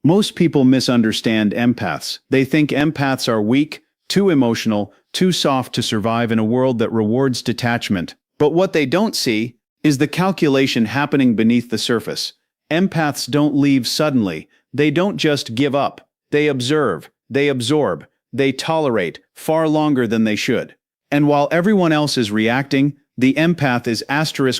Most people misunderstand empaths. They think empaths are weak, too emotional, too soft to survive in a world that rewards detachment. But what they don't see is the calculation happening beneath the surface. Empaths don't leave suddenly. They don't just give up. They observe, they absorb, they tolerate far longer than they should. And while everyone else is reacting, the empath is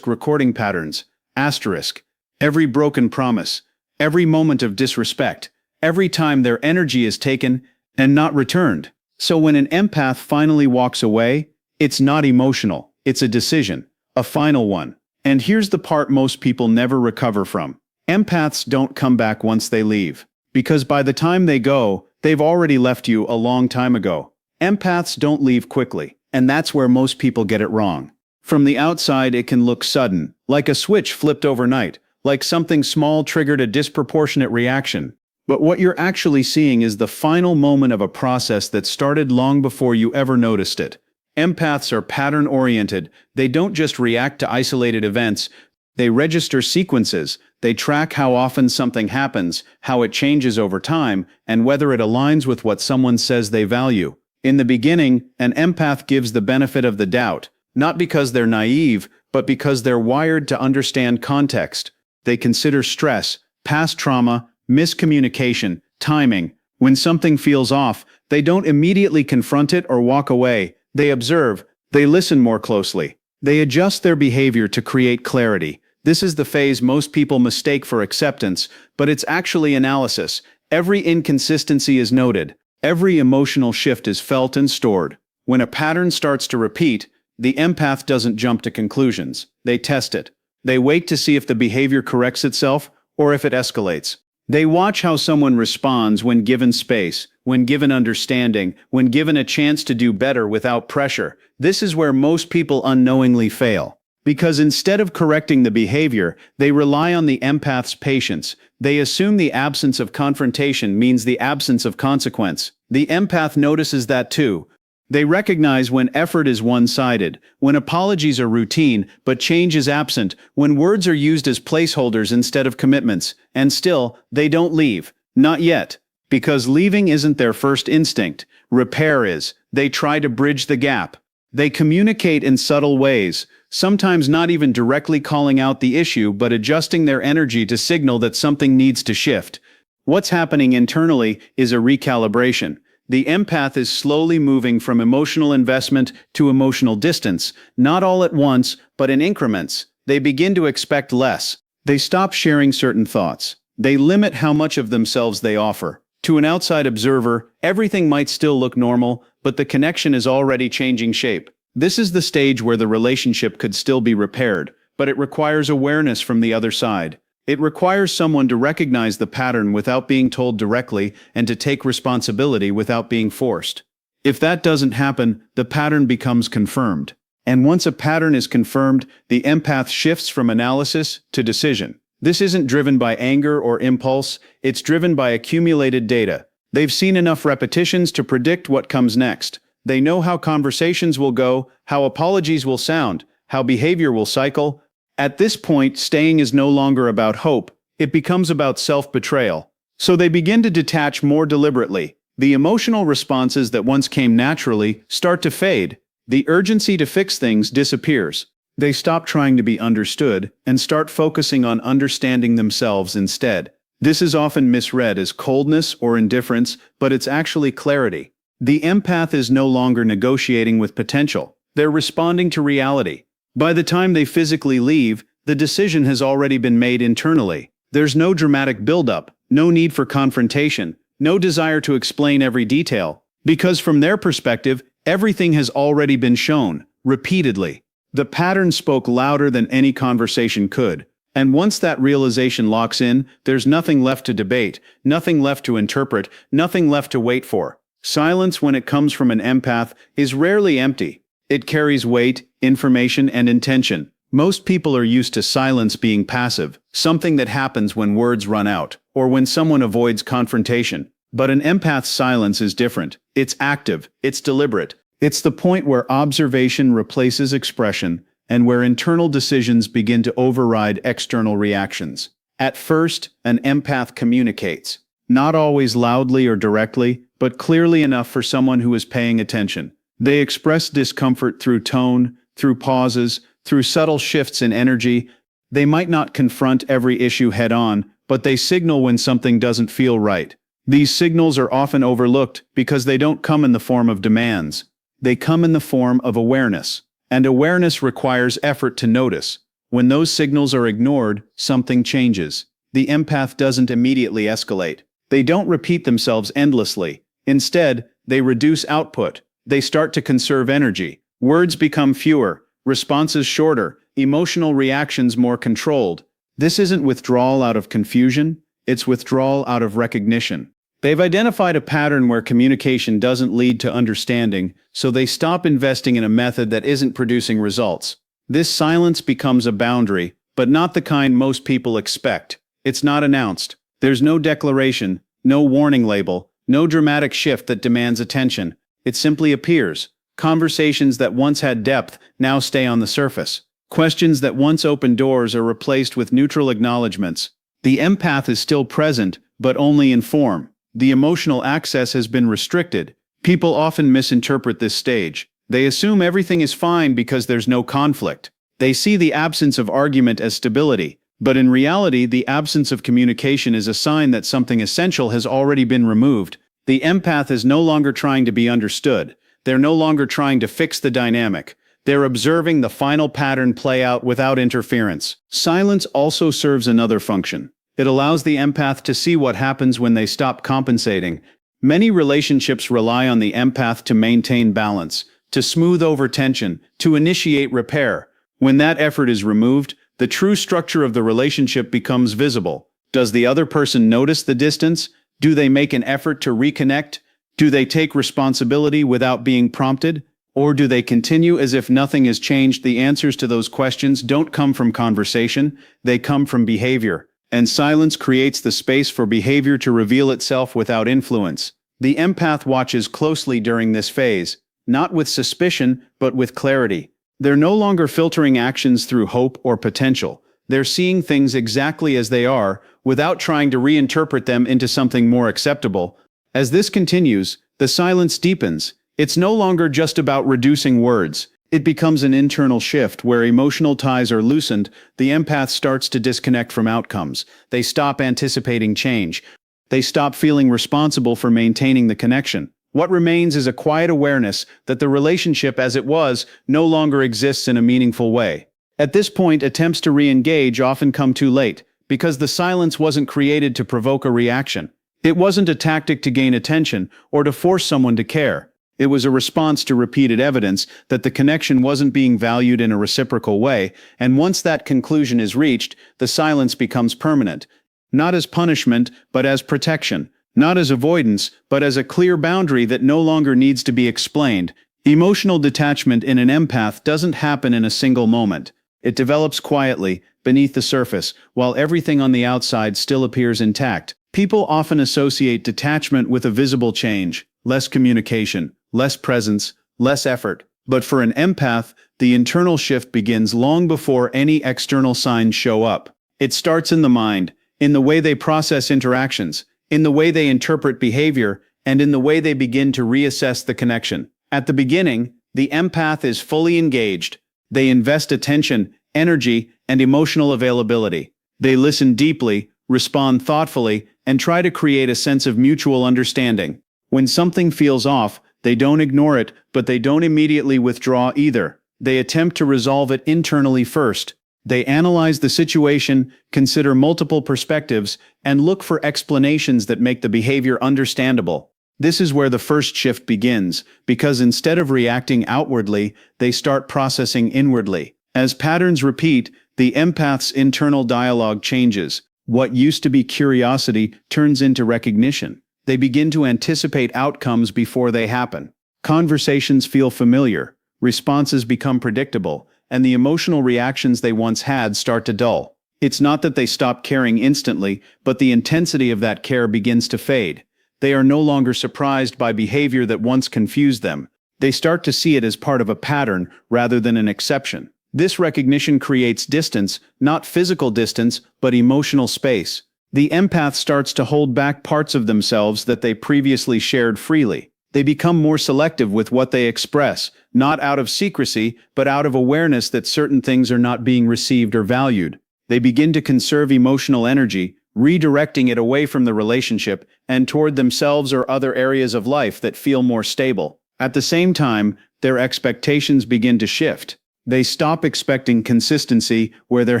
recording patterns. Every broken promise, every moment of disrespect, every time their energy is taken and not returned. So when an empath finally walks away, it's not emotional, it's a decision, a final one. And here's the part most people never recover from. Empaths don't come back once they leave, because by the time they go, they've already left you a long time ago. Empaths don't leave quickly, and that's where most people get it wrong. From the outside, it can look sudden, like a switch flipped overnight, like something small triggered a disproportionate reaction. But what you're actually seeing is the final moment of a process that started long before you ever noticed it. Empaths are pattern-oriented. They don't just react to isolated events. They register sequences. They track how often something happens, how it changes over time, and whether it aligns with what someone says they value. In the beginning, an empath gives the benefit of the doubt, not because they're naive, but because they're wired to understand context. They consider stress, past trauma, miscommunication, timing. When something feels off, they don't immediately confront it or walk away. They observe, they listen more closely. They adjust their behavior to create clarity. This is the phase most people mistake for acceptance, but it's actually analysis. Every inconsistency is noted. Every emotional shift is felt and stored. When a pattern starts to repeat, the empath doesn't jump to conclusions. They test it. They wait to see if the behavior corrects itself or if it escalates. They watch how someone responds when given space, when given understanding, when given a chance to do better without pressure. This is where most people unknowingly fail. Because instead of correcting the behavior, they rely on the empath's patience. They assume the absence of confrontation means the absence of consequence. The empath notices that too. They recognize when effort is one-sided, when apologies are routine but change is absent, when words are used as placeholders instead of commitments, and still, they don't leave. Not yet. Because leaving isn't their first instinct. Repair is. They try to bridge the gap. They communicate in subtle ways, sometimes not even directly calling out the issue but adjusting their energy to signal that something needs to shift. What's happening internally is a recalibration. The empath is slowly moving from emotional investment to emotional distance, not all at once, but in increments. They begin to expect less. They stop sharing certain thoughts. They limit how much of themselves they offer. To an outside observer, everything might still look normal, but the connection is already changing shape. This is the stage where the relationship could still be repaired, but it requires awareness from the other side. It requires someone to recognize the pattern without being told directly and to take responsibility without being forced. If that doesn't happen, the pattern becomes confirmed. And once a pattern is confirmed, the empath shifts from analysis to decision. This isn't driven by anger or impulse, it's driven by accumulated data. They've seen enough repetitions to predict what comes next. They know how conversations will go, how apologies will sound, how behavior will cycle. At this point, staying is no longer about hope, it becomes about self-betrayal. So they begin to detach more deliberately. The emotional responses that once came naturally start to fade. The urgency to fix things disappears. They stop trying to be understood and start focusing on understanding themselves instead. This is often misread as coldness or indifference, but it's actually clarity. The empath is no longer negotiating with potential. They're responding to reality. By the time they physically leave, the decision has already been made internally. There's no dramatic buildup, no need for confrontation, no desire to explain every detail, because from their perspective, everything has already been shown, repeatedly. The pattern spoke louder than any conversation could. And once that realization locks in, there's nothing left to debate, nothing left to interpret, nothing left to wait for. Silence, when it comes from an empath, is rarely empty. It carries weight, information, and intention. Most people are used to silence being passive, something that happens when words run out, or when someone avoids confrontation. But an empath's silence is different. It's active, it's deliberate. It's the point where observation replaces expression, and where internal decisions begin to override external reactions. At first, an empath communicates. not always loudly or directly, but clearly enough for someone who is paying attention. They express discomfort through tone, through pauses, through subtle shifts in energy. They might not confront every issue head-on, but they signal when something doesn't feel right. These signals are often overlooked because they don't come in the form of demands. They come in the form of awareness. And awareness requires effort to notice. When those signals are ignored, something changes. The empath doesn't immediately escalate. They don't repeat themselves endlessly. Instead, they reduce output. They start to conserve energy. Words become fewer, responses shorter, emotional reactions more controlled. This isn't withdrawal out of confusion, it's withdrawal out of recognition. They've identified a pattern where communication doesn't lead to understanding, so they stop investing in a method that isn't producing results. This silence becomes a boundary, but not the kind most people expect. It's not announced. There's no declaration, no warning label, no dramatic shift that demands attention. It simply appears. Conversations that once had depth now stay on the surface. Questions that once opened doors are replaced with neutral acknowledgments. The empath is still present, but only in form. The emotional access has been restricted. People often misinterpret this stage. They assume everything is fine because there's no conflict. They see the absence of argument as stability. But in reality, the absence of communication is a sign that something essential has already been removed. The empath is no longer trying to be understood. They're no longer trying to fix the dynamic. They're observing the final pattern play out without interference. Silence also serves another function. It allows the empath to see what happens when they stop compensating. Many relationships rely on the empath to maintain balance, to smooth over tension, to initiate repair. When that effort is removed, the true structure of the relationship becomes visible. Does the other person notice the distance? Do they make an effort to reconnect? Do they take responsibility without being prompted? Or do they continue as if nothing has changed? The answers to those questions don't come from conversation, they come from behavior. And silence creates the space for behavior to reveal itself without influence. The empath watches closely during this phase, not with suspicion, but with clarity. They're no longer filtering actions through hope or potential. They're seeing things exactly as they are, without trying to reinterpret them into something more acceptable. As this continues, the silence deepens. It's no longer just about reducing words. It becomes an internal shift where emotional ties are loosened. The empath starts to disconnect from outcomes. They stop anticipating change. They stop feeling responsible for maintaining the connection. What remains is a quiet awareness that the relationship as it was no longer exists in a meaningful way. At this point, attempts to re-engage often come too late, because the silence wasn't created to provoke a reaction. It wasn't a tactic to gain attention or to force someone to care. It was a response to repeated evidence that the connection wasn't being valued in a reciprocal way, and once that conclusion is reached, the silence becomes permanent. Not as punishment, but as protection. Not as avoidance, but as a clear boundary that no longer needs to be explained. Emotional detachment in an empath doesn't happen in a single moment. It develops quietly, beneath the surface, while everything on the outside still appears intact. People often associate detachment with a visible change, less communication, less presence, less effort. But for an empath, the internal shift begins long before any external signs show up. It starts in the mind, in the way they process interactions, in the way they interpret behavior, and in the way they begin to reassess the connection. At the beginning, the empath is fully engaged. They invest attention, energy, and emotional availability. They listen deeply, respond thoughtfully, and try to create a sense of mutual understanding. When something feels off, they don't ignore it, but they don't immediately withdraw either. They attempt to resolve it internally first. They analyze the situation, consider multiple perspectives, and look for explanations that make the behavior understandable. This is where the first shift begins, because instead of reacting outwardly, they start processing inwardly. As patterns repeat, the empath's internal dialogue changes. What used to be curiosity turns into recognition. They begin to anticipate outcomes before they happen. Conversations feel familiar, responses become predictable, and the emotional reactions they once had start to dull. It's not that they stop caring instantly, but the intensity of that care begins to fade. They are no longer surprised by behavior that once confused them. They start to see it as part of a pattern rather than an exception. This recognition creates distance, not physical distance, but emotional space. The empath starts to hold back parts of themselves that they previously shared freely. They become more selective with what they express, not out of secrecy, but out of awareness that certain things are not being received or valued. They begin to conserve emotional energy, redirecting it away from the relationship and toward themselves or other areas of life that feel more stable. At the same time, their expectations begin to shift. They stop expecting consistency where there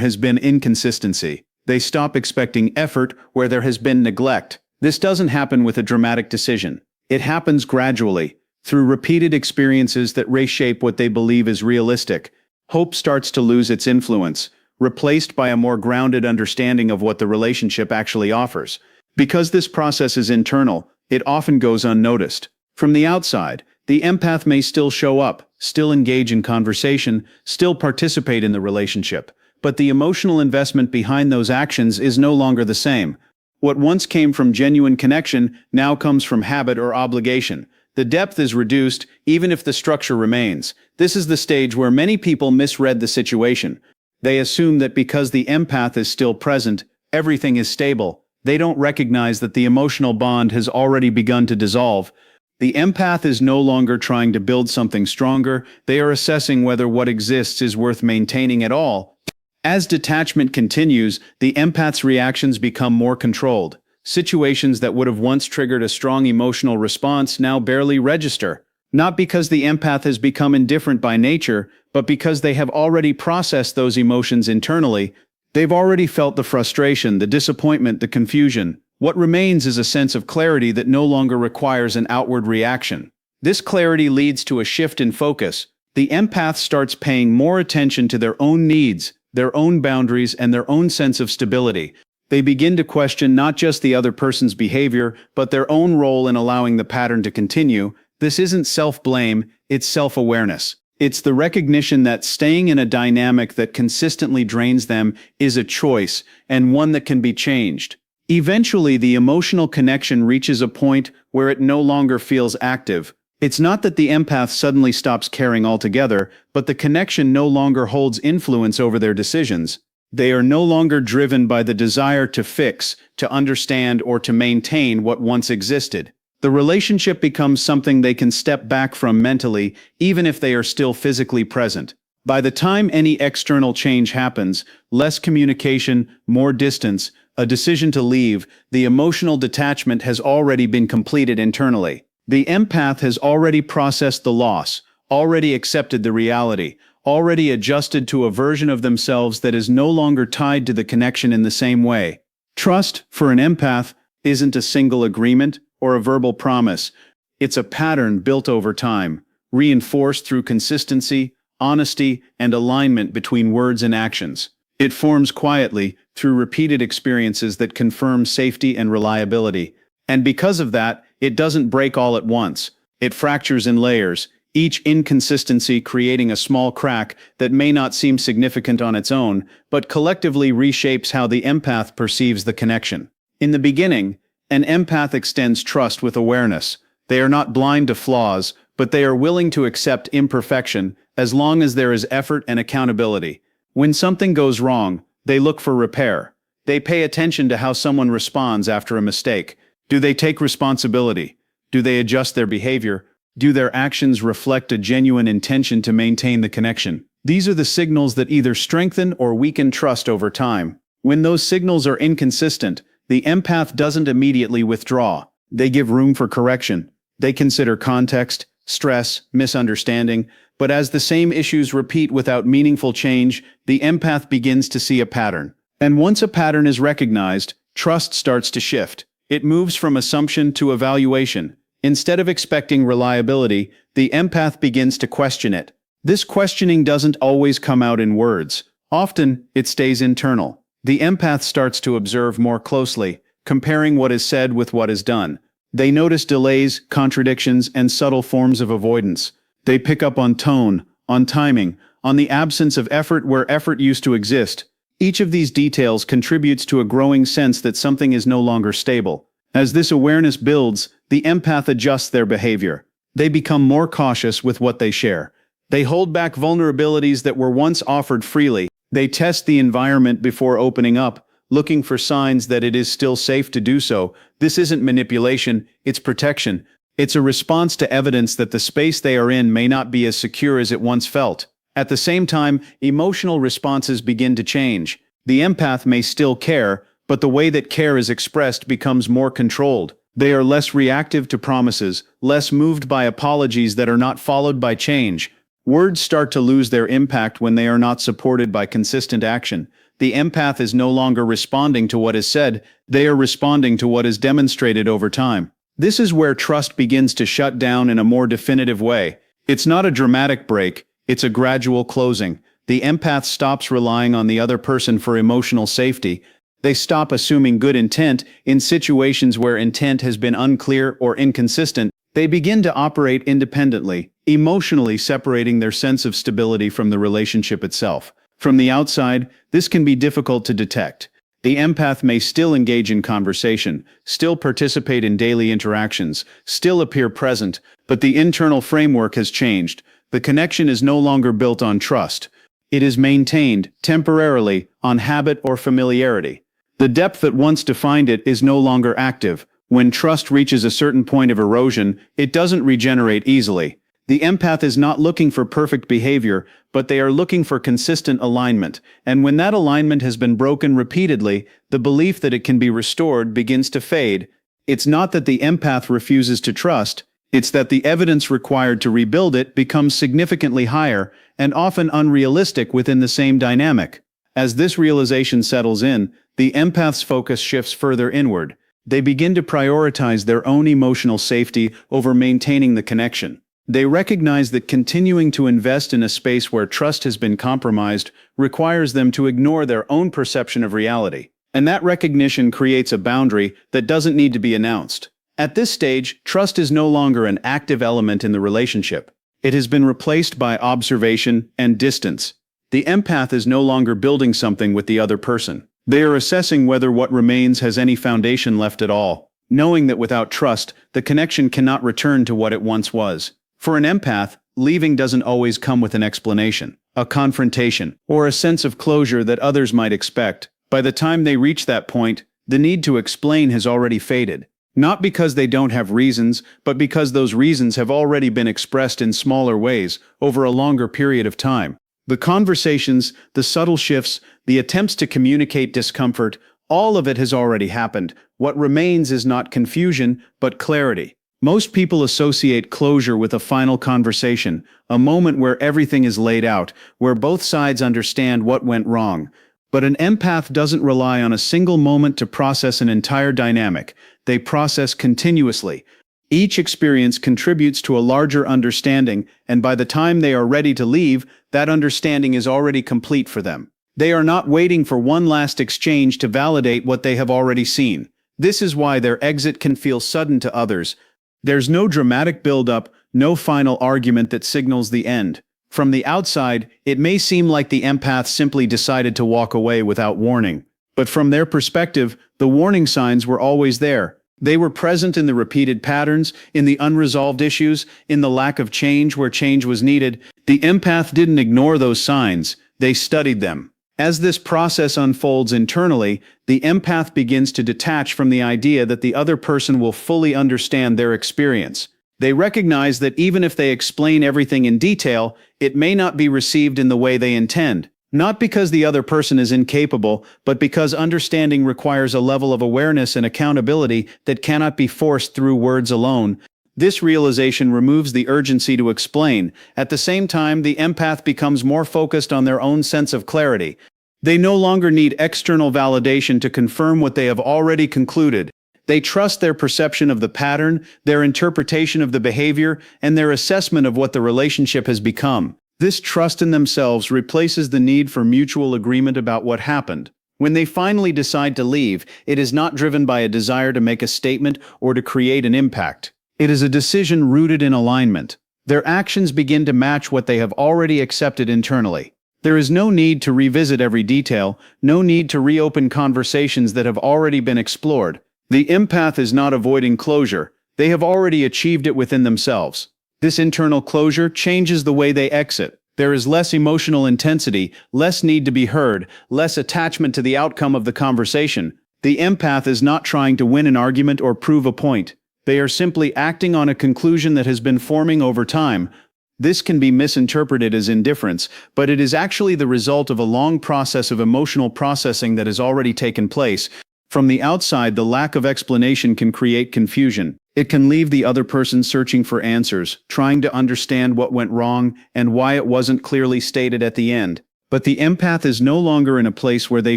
has been inconsistency. They stop expecting effort where there has been neglect. This doesn't happen with a dramatic decision. It happens gradually, through repeated experiences that reshape what they believe is realistic. Hope starts to lose its influence, replaced by a more grounded understanding of what the relationship actually offers. Because this process is internal, it often goes unnoticed. From the outside, the empath may still show up, still engage in conversation, still participate in the relationship, but the emotional investment behind those actions is no longer the same. What once came from genuine connection now comes from habit or obligation. The depth is reduced, even if the structure remains. This is the stage where many people misread the situation. They assume that because the empath is still present, everything is stable. They don't recognize that the emotional bond has already begun to dissolve. The empath is no longer trying to build something stronger. They are assessing whether what exists is worth maintaining at all. As detachment continues, the empath's reactions become more controlled. Situations that would have once triggered a strong emotional response now barely register. Not because the empath has become indifferent by nature, but because they have already processed those emotions internally. They've already felt the frustration, the disappointment, the confusion. What remains is a sense of clarity that no longer requires an outward reaction. This clarity leads to a shift in focus. The empath starts paying more attention to their own needs, their own boundaries, and their own sense of stability. They begin to question not just the other person's behavior, but their own role in allowing the pattern to continue. This isn't self-blame, it's self-awareness. It's the recognition that staying in a dynamic that consistently drains them is a choice, and one that can be changed. Eventually, the emotional connection reaches a point where it no longer feels active. It's not that the empath suddenly stops caring altogether, but the connection no longer holds influence over their decisions. They are no longer driven by the desire to fix, to understand, or to maintain what once existed. The relationship becomes something they can step back from mentally, even if they are still physically present. By the time any external change happens, less communication, more distance, a decision to leave, the emotional detachment has already been completed internally. The empath has already processed the loss, already accepted the reality, already adjusted to a version of themselves that is no longer tied to the connection in the same way. Trust, for an empath, isn't a single agreement or a verbal promise. It's a pattern built over time, reinforced through consistency, honesty, and alignment between words and actions. It forms quietly through repeated experiences that confirm safety and reliability. And because of that, it doesn't break all at once. It fractures in layers, each inconsistency creating a small crack that may not seem significant on its own, but collectively reshapes how the empath perceives the connection. In the beginning, an empath extends trust with awareness. They are not blind to flaws, but they are willing to accept imperfection as long as there is effort and accountability. When something goes wrong, they look for repair. They pay attention to how someone responds after a mistake. Do they take responsibility? Do they adjust their behavior? Do their actions reflect a genuine intention to maintain the connection? These are the signals that either strengthen or weaken trust over time. When those signals are inconsistent, the empath doesn't immediately withdraw. They give room for correction. They consider context, stress, misunderstanding, but as the same issues repeat without meaningful change, the empath begins to see a pattern. And once a pattern is recognized, trust starts to shift. It moves from assumption to evaluation. Instead of expecting reliability, the empath begins to question it. This questioning doesn't always come out in words. Often, it stays internal. The empath starts to observe more closely, comparing what is said with what is done. They notice delays, contradictions, and subtle forms of avoidance. They pick up on tone, on timing, on the absence of effort where effort used to exist. Each of these details contributes to a growing sense that something is no longer stable. As this awareness builds, the empath adjusts their behavior. They become more cautious with what they share. They hold back vulnerabilities that were once offered freely. They test the environment before opening up, looking for signs that it is still safe to do so. This isn't manipulation, it's protection. It's a response to evidence that the space they are in may not be as secure as it once felt. At the same time, emotional responses begin to change. The empath may still care, but the way that care is expressed becomes more controlled. They are less reactive to promises, less moved by apologies that are not followed by change. Words start to lose their impact when they are not supported by consistent action. The empath is no longer responding to what is said, they are responding to what is demonstrated over time. This is where trust begins to shut down in a more definitive way. It's not a dramatic break, it's a gradual closing. The empath stops relying on the other person for emotional safety. They stop assuming good intent in situations where intent has been unclear or inconsistent. They begin to operate independently, emotionally separating their sense of stability from the relationship itself. From the outside, this can be difficult to detect. The empath may still engage in conversation, still participate in daily interactions, still appear present, but the internal framework has changed. The connection is no longer built on trust. It is maintained, temporarily, on habit or familiarity. The depth that once defined it is no longer active. When trust reaches a certain point of erosion, it doesn't regenerate easily. The empath is not looking for perfect behavior, but they are looking for consistent alignment. And when that alignment has been broken repeatedly, the belief that it can be restored begins to fade. It's not that the empath refuses to trust, it's that the evidence required to rebuild it becomes significantly higher and often unrealistic within the same dynamic. As this realization settles in, the empath's focus shifts further inward. They begin to prioritize their own emotional safety over maintaining the connection. They recognize that continuing to invest in a space where trust has been compromised requires them to ignore their own perception of reality. And that recognition creates a boundary that doesn't need to be announced. At this stage, trust is no longer an active element in the relationship. It has been replaced by observation and distance. The empath is no longer building something with the other person. They are assessing whether what remains has any foundation left at all, knowing that without trust, the connection cannot return to what it once was. For an empath, leaving doesn't always come with an explanation, a confrontation, or a sense of closure that others might expect. By the time they reach that point, the need to explain has already faded. Not because they don't have reasons, but because those reasons have already been expressed in smaller ways over a longer period of time. The conversations, the subtle shifts, the attempts to communicate discomfort, all of it has already happened. What remains is not confusion, but clarity. Most people associate closure with a final conversation, a moment where everything is laid out, where both sides understand what went wrong. But an empath doesn't rely on a single moment to process an entire dynamic. They process continuously. Each experience contributes to a larger understanding, and by the time they are ready to leave, that understanding is already complete for them. They are not waiting for one last exchange to validate what they have already seen. This is why their exit can feel sudden to others. There's no dramatic build-up, no final argument that signals the end. From the outside, it may seem like the empath simply decided to walk away without warning. But from their perspective, the warning signs were always there. They were present in the repeated patterns, in the unresolved issues, in the lack of change where change was needed. The empath didn't ignore those signs, they studied them. As this process unfolds internally, the empath begins to detach from the idea that the other person will fully understand their experience. They recognize that even if they explain everything in detail, it may not be received in the way they intend. Not because the other person is incapable, but because understanding requires a level of awareness and accountability that cannot be forced through words alone. This realization removes the urgency to explain. At the same time, the empath becomes more focused on their own sense of clarity. They no longer need external validation to confirm what they have already concluded. They trust their perception of the pattern, their interpretation of the behavior, and their assessment of what the relationship has become. This trust in themselves replaces the need for mutual agreement about what happened. When they finally decide to leave, it is not driven by a desire to make a statement or to create an impact. It is a decision rooted in alignment. Their actions begin to match what they have already accepted internally. There is no need to revisit every detail, no need to reopen conversations that have already been explored. The empath is not avoiding closure. They have already achieved it within themselves. This internal closure changes the way they exit. There is less emotional intensity, less need to be heard, less attachment to the outcome of the conversation. The empath is not trying to win an argument or prove a point. They are simply acting on a conclusion that has been forming over time. This can be misinterpreted as indifference, but it is actually the result of a long process of emotional processing that has already taken place. From the outside, the lack of explanation can create confusion. It can leave the other person searching for answers, trying to understand what went wrong and why it wasn't clearly stated at the end. But the empath is no longer in a place where they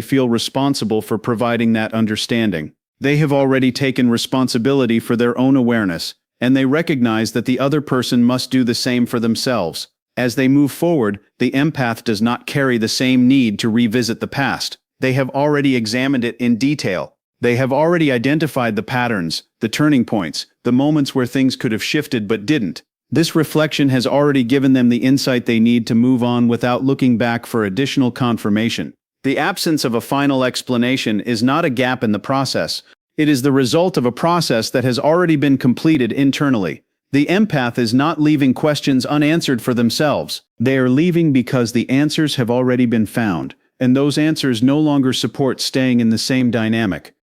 feel responsible for providing that understanding. They have already taken responsibility for their own awareness, and they recognize that the other person must do the same for themselves. As they move forward, the empath does not carry the same need to revisit the past. They have already examined it in detail. They have already identified the patterns, the turning points, the moments where things could have shifted but didn't. This reflection has already given them the insight they need to move on without looking back for additional confirmation. The absence of a final explanation is not a gap in the process. It is the result of a process that has already been completed internally. The empath is not leaving questions unanswered for themselves. They are leaving because the answers have already been found, and those answers no longer support staying in the same dynamic.